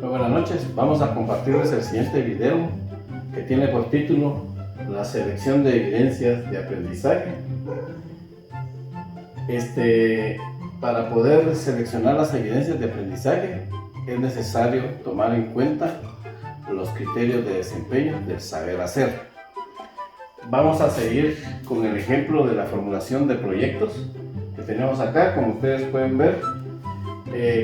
Muy buenas noches, vamos a compartirles el siguiente video que tiene por título la selección de evidencias de aprendizaje. Para poder seleccionar las evidencias de aprendizaje es necesario tomar en cuenta los criterios de desempeño del saber hacer. Vamos a seguir con el ejemplo de la formulación de proyectos que tenemos acá. Como ustedes pueden ver,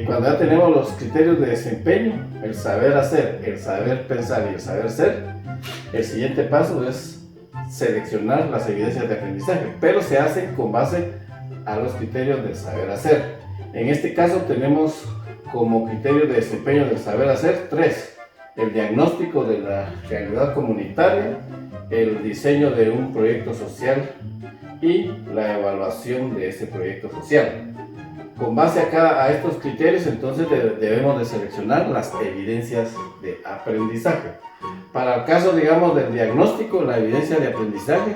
cuando ya tenemos los criterios de desempeño, el saber hacer, el saber pensar y el saber ser, el siguiente paso es seleccionar las evidencias de aprendizaje, pero se hacen con base a los criterios del saber hacer. En este caso tenemos como criterio de desempeño del saber hacer 3: el diagnóstico de la realidad comunitaria, el diseño de un proyecto social y la evaluación de ese proyecto social. Con base a estos criterios, entonces debemos de seleccionar las evidencias de aprendizaje. Para el caso, digamos, del diagnóstico, la evidencia de aprendizaje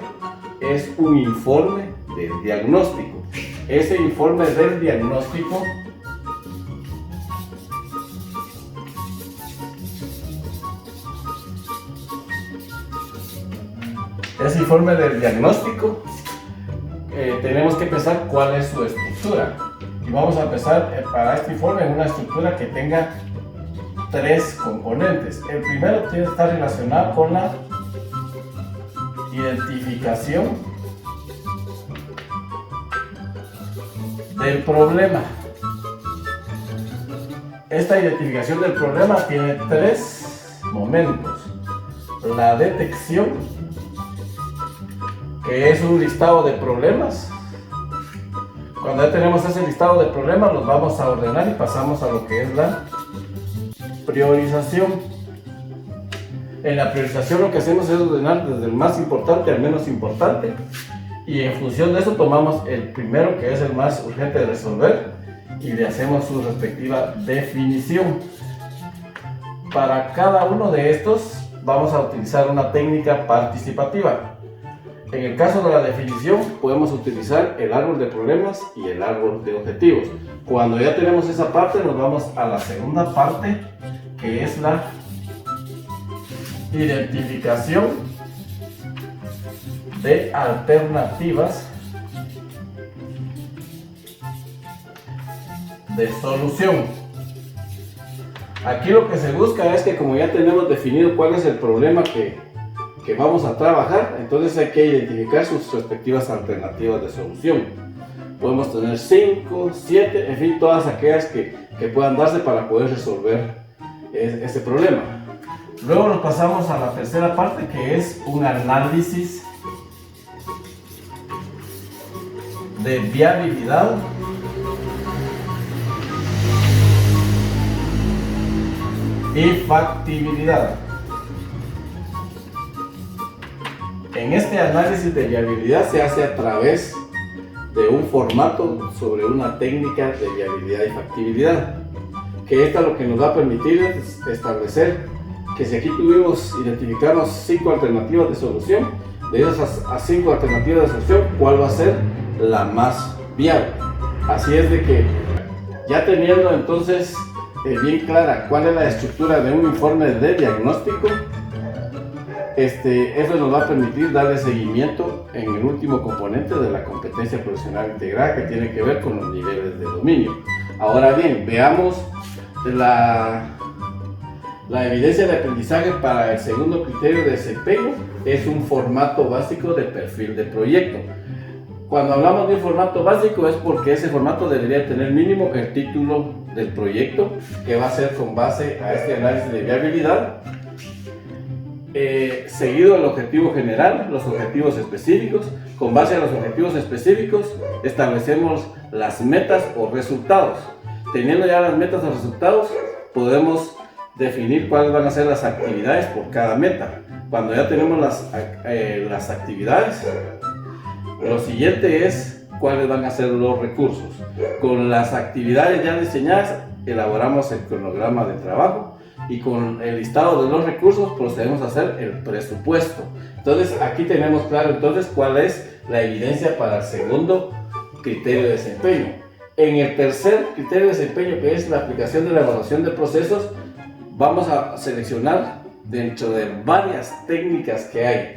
es un informe del diagnóstico. Ese informe del diagnóstico tenemos que pensar cuál es su estructura. Y vamos a empezar para este informe en una estructura que tenga 3 componentes. El primero tiene que estar relacionado con la identificación del problema. Esta identificación del problema tiene 3 momentos: la detección, que es un listado de problemas. Cuando ya tenemos ese listado de problemas, los vamos a ordenar y pasamos a lo que es la priorización. En la priorización lo que hacemos es ordenar desde el más importante al menos importante, y en función de eso tomamos el primero, que es el más urgente de resolver, y le hacemos su respectiva definición. Para cada uno de estos vamos a utilizar una técnica participativa. En el caso de la definición, podemos utilizar el árbol de problemas y el árbol de objetivos. Cuando ya tenemos esa parte, nos vamos a la segunda parte, que es la identificación de alternativas de solución. Aquí lo que se busca es que, como ya tenemos definido cuál es el problema que vamos a trabajar, entonces hay que identificar sus respectivas alternativas de solución. Podemos tener 5, 7, en fin, todas aquellas que puedan darse para poder resolver ese problema. Luego nos pasamos a la tercera parte, que es un análisis de viabilidad y factibilidad. En este análisis de viabilidad se hace a través de un formato sobre una técnica de viabilidad y factibilidad, que esta lo que nos va a permitir es establecer que si aquí tuvimos identificarnos 5 alternativas de solución, de esas 5 alternativas de solución, ¿cuál va a ser la más viable? Así es de que, ya teniendo entonces bien clara cuál es la estructura de un informe de diagnóstico, eso nos va a permitir darle seguimiento en el último componente de la competencia profesional integrada, que tiene que ver con los niveles de dominio. Ahora bien, veamos la evidencia de aprendizaje para el segundo criterio de desempeño. Es un formato básico de perfil de proyecto. Cuando hablamos de un formato básico es porque ese formato debería tener mínimo el título del proyecto, que va a ser con base a este análisis de viabilidad, seguido el objetivo general, los objetivos específicos. Con base a los objetivos específicos establecemos las metas o resultados. Teniendo ya las metas o resultados, podemos definir cuáles van a ser las actividades por cada meta. Cuando ya tenemos las actividades, lo siguiente es cuáles van a ser los recursos. Con las actividades ya diseñadas, elaboramos el cronograma de trabajo, y con el listado de los recursos procedemos a hacer el presupuesto. Entonces aquí tenemos claro entonces cuál es la evidencia para el segundo criterio de desempeño. En el tercer criterio de desempeño, que es la aplicación de la evaluación de procesos, vamos a seleccionar dentro de varias técnicas que hay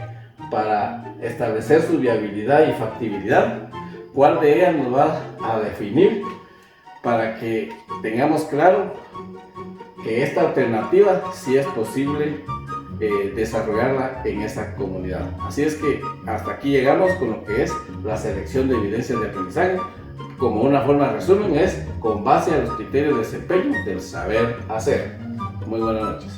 para establecer su viabilidad y factibilidad, cuál de ellas nos va a definir para que tengamos claro que esta alternativa sí es posible desarrollarla en esta comunidad. Así es que hasta aquí llegamos con lo que es la selección de evidencias de aprendizaje. Como una forma de resumen, es con base a los criterios de desempeño del saber hacer. Muy buenas noches.